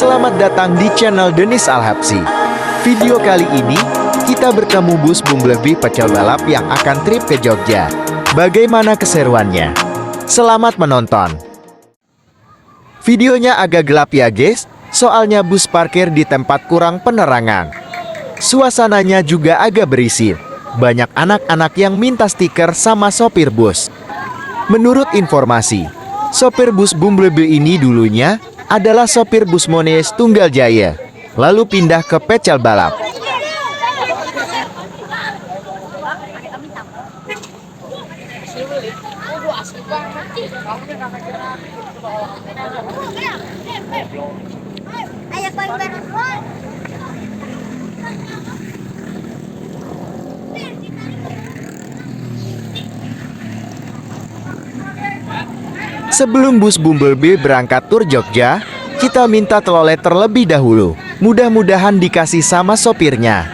Selamat datang di channel Denis Al-Habsyi. Video kali ini, kita bertemu bus Bumblebee pecel balap yang akan trip ke Jogja. Bagaimana keseruannya? Selamat menonton. Videonya agak gelap ya guys, soalnya bus parkir di tempat kurang penerangan. Suasananya juga agak berisik. Banyak anak-anak yang minta stiker sama sopir bus. Menurut informasi, sopir bus Bumblebee ini dulunya adalah sopir bus Moneys Tunggal Jaya, lalu pindah ke pecel balap. Sebelum bus Bumblebee berangkat tur Jogja, kita minta telolet terlebih dahulu. Mudah-mudahan dikasih sama sopirnya.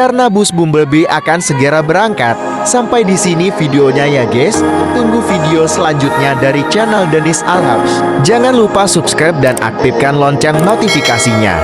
Karena bus Bumblebee akan segera berangkat. Sampai di sini videonya ya guys. Tunggu video selanjutnya dari channel Denis Al-Habsyi. Jangan lupa subscribe dan aktifkan lonceng notifikasinya.